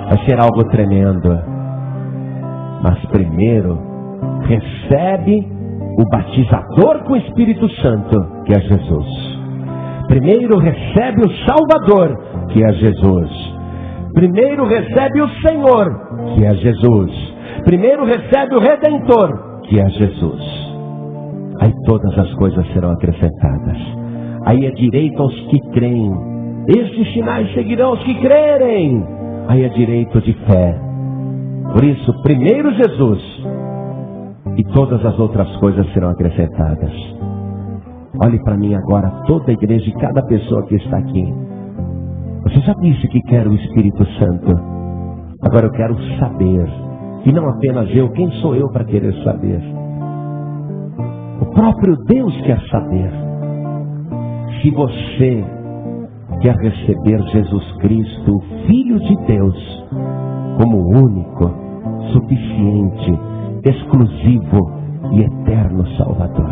Vai ser algo tremendo. Mas primeiro, recebe o batizador com o Espírito Santo, que é Jesus. Primeiro recebe o Salvador, que é Jesus. Primeiro recebe o Senhor, que é Jesus. Primeiro recebe o Redentor, que é Jesus. Aí todas as coisas serão acrescentadas. Aí é direito aos que creem. Estes sinais seguirão os que crerem. Aí é direito de fé. Por isso, primeiro Jesus, e todas as outras coisas serão acrescentadas. Olhe para mim agora, toda a igreja e cada pessoa que está aqui. Você já disse que quer o Espírito Santo. Agora eu quero saber. E não apenas eu, quem sou eu para querer saber? O próprio Deus quer saber. Se você quer receber Jesus Cristo, o Filho de Deus, como único, suficiente, exclusivo e eterno Salvador.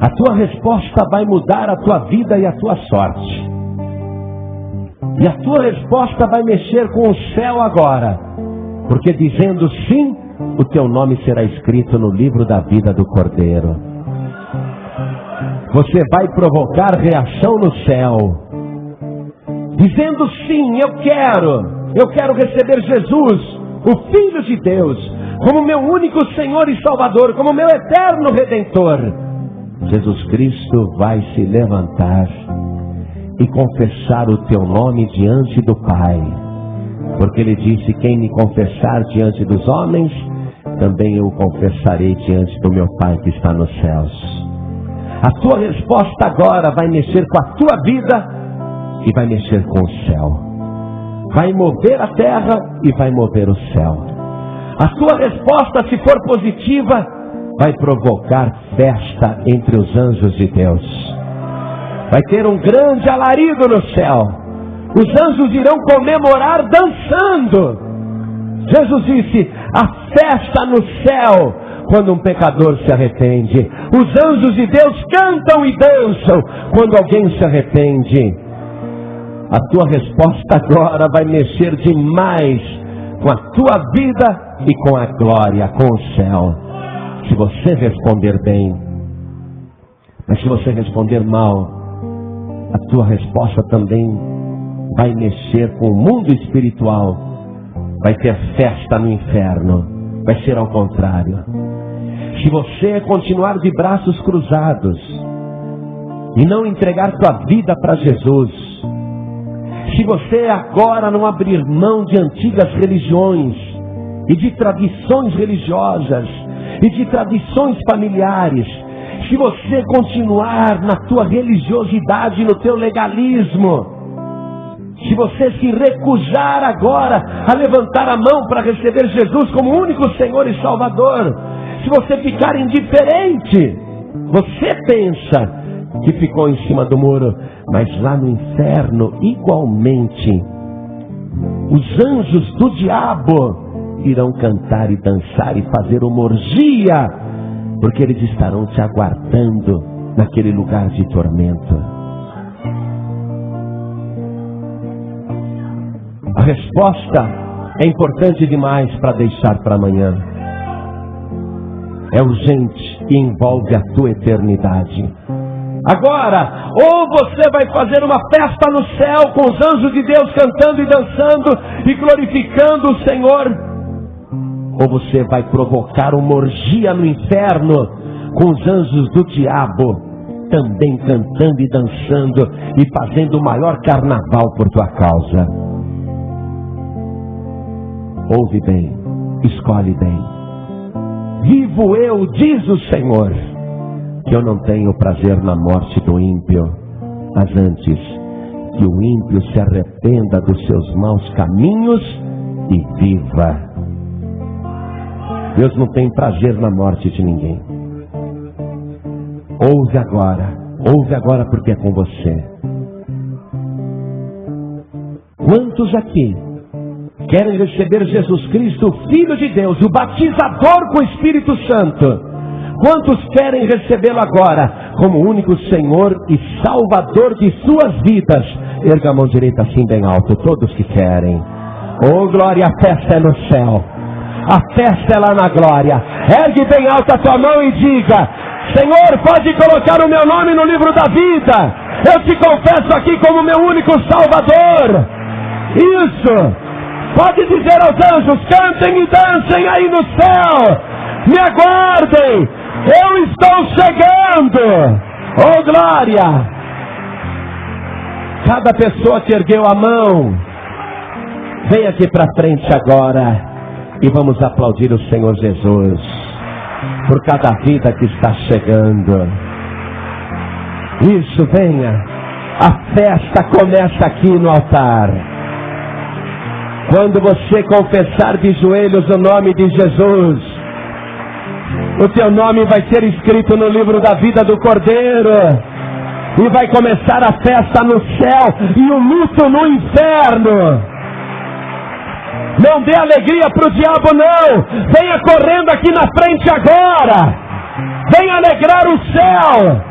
A tua resposta vai mudar a tua vida e a tua sorte. E a tua resposta vai mexer com o céu agora. Porque dizendo sim, o teu nome será escrito no livro da vida do Cordeiro. Você vai provocar reação no céu. Dizendo sim, eu quero receber Jesus, o Filho de Deus, como meu único Senhor e Salvador, como meu eterno Redentor. Jesus Cristo vai se levantar e confessar o teu nome diante do Pai. Porque Ele disse, quem me confessar diante dos homens, também eu o confessarei diante do meu Pai que está nos céus. A tua resposta agora vai mexer com a tua vida e vai mexer com o céu. Vai mover a terra e vai mover o céu. A tua resposta, se for positiva, vai provocar festa entre os anjos de Deus. Vai ter um grande alarido no céu. Os anjos irão comemorar dançando. Jesus disse, a festa no céu quando um pecador se arrepende. Os anjos de Deus cantam e dançam quando alguém se arrepende. A tua resposta agora vai mexer demais com a tua vida e com a glória, com o céu. Se você responder bem. Mas se você responder mal, a tua resposta também vai mexer com o mundo espiritual. Vai ter festa no inferno. Vai ser ao contrário. Se você continuar de braços cruzados e não entregar tua vida para Jesus, se você agora não abrir mão de antigas religiões e de tradições religiosas e de tradições familiares, se você continuar na tua religiosidade, no teu legalismo, se você se recusar agora a levantar a mão para receber Jesus como único Senhor e Salvador, se você ficar indiferente, você pensa que ficou em cima do muro, mas lá no inferno igualmente os anjos do diabo irão cantar e dançar e fazer uma orgia, porque eles estarão te aguardando naquele lugar de tormento. A resposta é importante demais para deixar para amanhã. É urgente e envolve a tua eternidade. Agora, ou você vai fazer uma festa no céu com os anjos de Deus cantando e dançando e glorificando o Senhor, ou você vai provocar uma orgia no inferno com os anjos do diabo também cantando e dançando e fazendo o maior carnaval por tua causa. Ouve bem, escolhe bem. Vivo eu, diz o Senhor, que eu não tenho prazer na morte do ímpio, mas antes que o ímpio se arrependa dos seus maus caminhos e viva. Deus não tem prazer na morte de ninguém. Ouve agora porque é com você. Quantos aqui querem receber Jesus Cristo, Filho de Deus, o batizador com o Espírito Santo? Quantos querem recebê-lo agora como único Senhor e Salvador de suas vidas? Erga a mão direita assim bem alto, todos que querem. Oh glória, a festa é no céu, a festa é lá na glória. Ergue bem alto a tua mão e diga: Senhor, pode colocar o meu nome no livro da vida. Eu te confesso aqui como meu único Salvador. Isso. Pode dizer aos anjos: cantem e dancem aí no céu. Me aguardem. Eu estou chegando. Oh glória. Cada pessoa que ergueu a mão, vem aqui para frente agora e vamos aplaudir o Senhor Jesus por cada vida que está chegando. Isso, venha. A festa começa aqui no altar. Quando você confessar de joelhos o nome de Jesus, o teu nome vai ser escrito no livro da vida do Cordeiro. E vai começar a festa no céu e o luto no inferno. Não dê alegria para o diabo, não. Venha correndo aqui na frente agora. Venha alegrar o céu.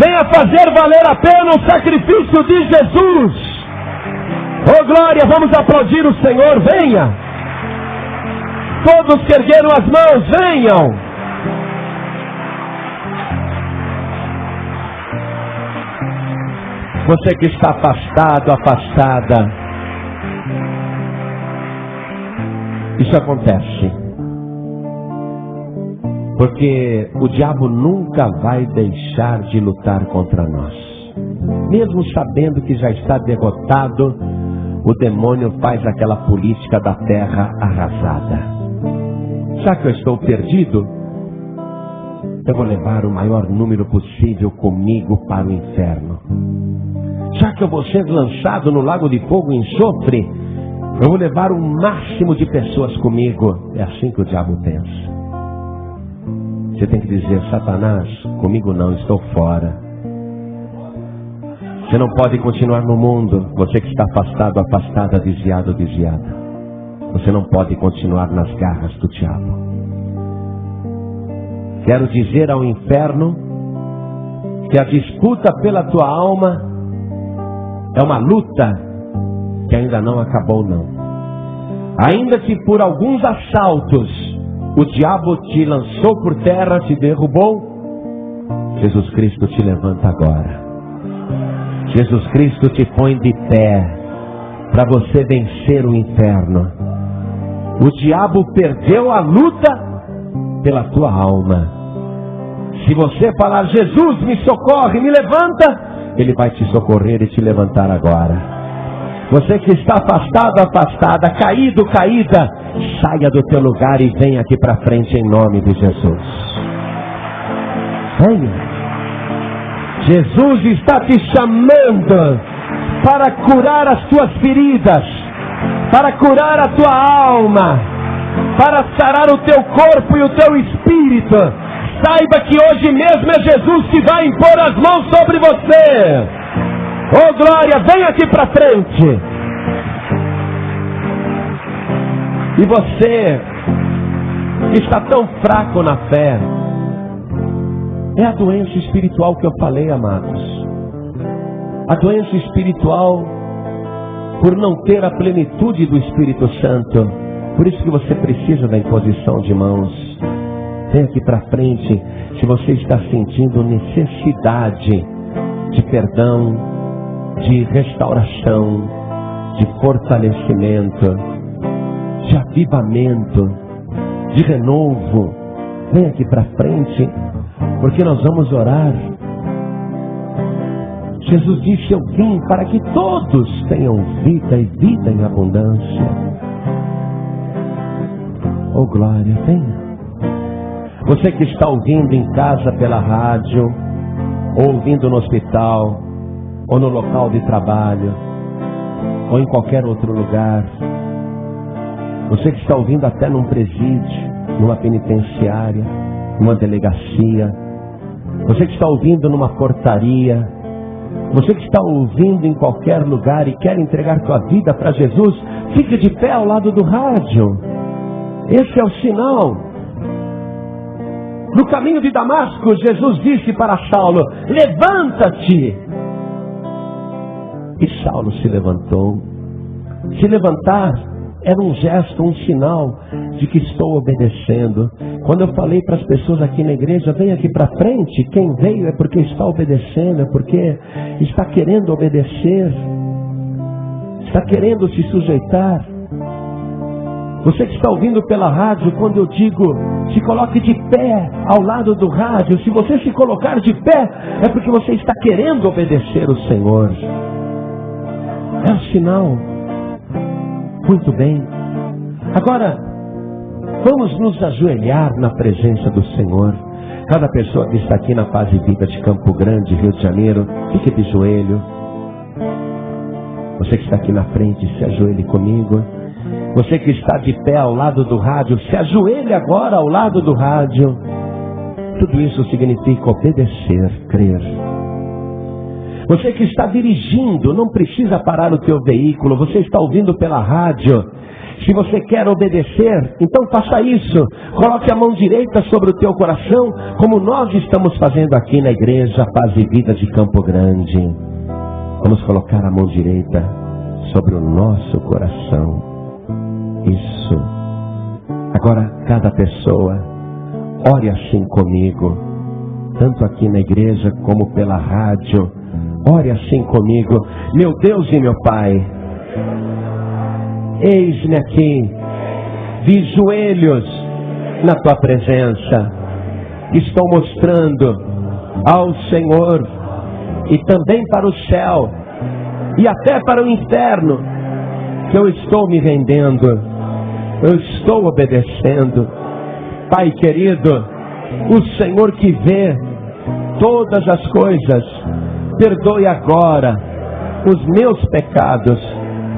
Venha fazer valer a pena o sacrifício de Jesus. Oh glória, vamos aplaudir o Senhor. Venha. Todos que ergueram as mãos, venham. Você que está afastado, afastada, isso acontece porque o diabo nunca vai deixar de lutar contra nós. Mesmo sabendo que já está derrotado, o demônio faz aquela política da terra arrasada. Já que eu estou perdido, eu vou levar o maior número possível comigo para o inferno. Já que eu vou ser lançado no lago de fogo e enxofre, eu vou levar o máximo de pessoas comigo. É assim que o diabo pensa. Você tem que dizer: Satanás, comigo não, estou fora. Você não pode continuar no mundo. Você que está afastado, afastada, desviado, desviada. Você não pode continuar nas garras do diabo. Quero dizer ao inferno que a disputa pela tua alma é uma luta que ainda não acabou, não. Ainda que por alguns assaltos o diabo te lançou por terra, te derrubou, Jesus Cristo te levanta agora. Jesus Cristo te põe de pé para você vencer o inferno. O diabo perdeu a luta pela tua alma. Se você falar: Jesus, me socorre, me levanta, Ele vai te socorrer e te levantar agora. Você que está afastado, afastada, caído, caída, saia do teu lugar e venha aqui para frente em nome de Jesus. Venha. Jesus está te chamando para curar as tuas feridas, para curar a tua alma, para sarar o teu corpo e o teu espírito. Saiba que hoje mesmo é Jesus que vai impor as mãos sobre você. Oh glória, vem aqui para frente. E você que está tão fraco na fé, é a doença espiritual que eu falei, amados. A doença espiritual por não ter a plenitude do Espírito Santo. Por isso que você precisa da imposição de mãos. Vem aqui para frente se você está sentindo necessidade de perdão, de restauração, de fortalecimento, de avivamento, de renovo. Vem aqui para frente, porque nós vamos orar. Jesus disse: eu vim para que todos tenham vida e vida em abundância. Oh glória, venha. Você que está ouvindo em casa pela rádio, ou ouvindo no hospital, ou no local de trabalho, ou em qualquer outro lugar. Você que está ouvindo até num presídio, numa penitenciária, numa delegacia. Você que está ouvindo numa portaria. Você que está ouvindo em qualquer lugar e quer entregar sua vida para Jesus, fique de pé ao lado do rádio. Esse é o sinal. No caminho de Damasco, Jesus disse para Saulo: levanta-te. E Saulo se levantou. Se levantar era um gesto, um sinal de que estou obedecendo. Quando eu falei para as pessoas aqui na igreja: vem aqui para frente, quem veio é porque está obedecendo, é porque está querendo obedecer, está querendo se sujeitar. Você que está ouvindo pela rádio, quando eu digo se coloque de pé ao lado do rádio, se você se colocar de pé, é porque você está querendo obedecer o Senhor. É um sinal. Muito bem. Agora, vamos nos ajoelhar na presença do Senhor. Cada pessoa que está aqui na Paz e Vida de Campo Grande, Rio de Janeiro, fique de joelho. Você que está aqui na frente, se ajoelhe comigo. Você que está de pé ao lado do rádio, se ajoelhe agora ao lado do rádio. Tudo isso significa obedecer, crer. Você que está dirigindo, não precisa parar o teu veículo. Você está ouvindo pela rádio. Se você quer obedecer, então faça isso. Coloque a mão direita sobre o teu coração, como nós estamos fazendo aqui na igreja Paz e Vida de Campo Grande. Vamos colocar a mão direita sobre o nosso coração. Isso. Agora, cada pessoa, ore assim comigo, tanto aqui na igreja como pela rádio. Ore assim comigo. Meu Deus e meu Pai, eis-me aqui, de joelhos na tua presença. Estou mostrando ao Senhor e também para o céu e até para o inferno que eu estou me rendendo. Eu estou obedecendo. Pai querido, o Senhor que vê todas as coisas, perdoe agora os meus pecados.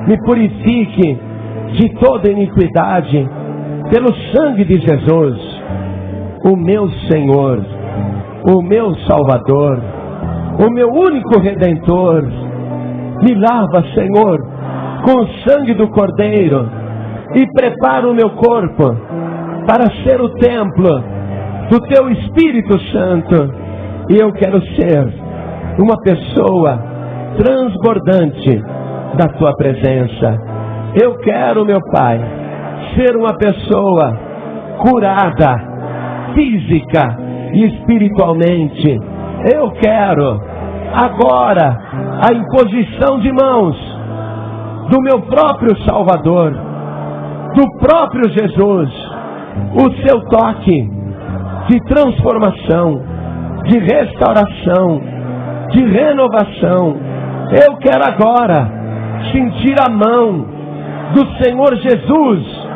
Me purifique de toda iniquidade pelo sangue de Jesus, o meu Senhor, o meu Salvador, o meu único Redentor. Me lava, Senhor, com o sangue do Cordeiro e prepara o meu corpo para ser o templo do Teu Espírito Santo. E eu quero ser uma pessoa transbordante da Tua presença. Eu quero, meu Pai, ser uma pessoa curada, física e espiritualmente. Eu quero agora a imposição de mãos do meu próprio Salvador, do próprio Jesus, o seu toque de transformação, de restauração, de renovação. Eu quero agora sentir a mão do Senhor Jesus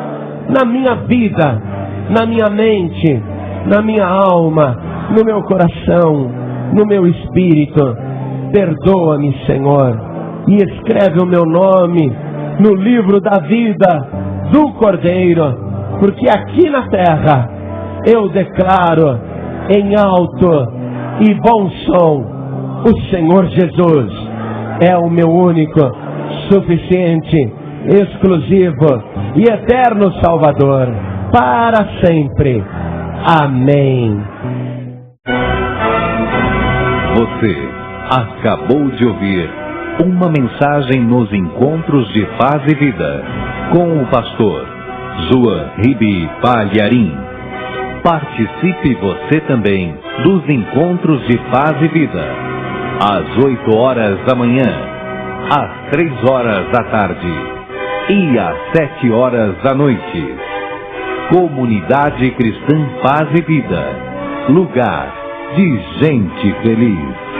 na minha vida, na minha mente, na minha alma, no meu coração, no meu espírito. Perdoa-me, Senhor, e escreve o meu nome no livro da vida do Cordeiro, porque aqui na terra eu declaro em alto e bom som: o Senhor Jesus é o meu único, suficiente exclusivo e eterno Salvador, para sempre. Amém. Você acabou de ouvir uma mensagem nos Encontros de Paz e Vida, com o pastor João Ribe Palharim. Participe você também dos Encontros de Paz e Vida, às 8 horas da manhã, às 3 horas da tarde e às 7 horas da noite. Comunidade Cristã Paz e Vida, lugar de gente feliz.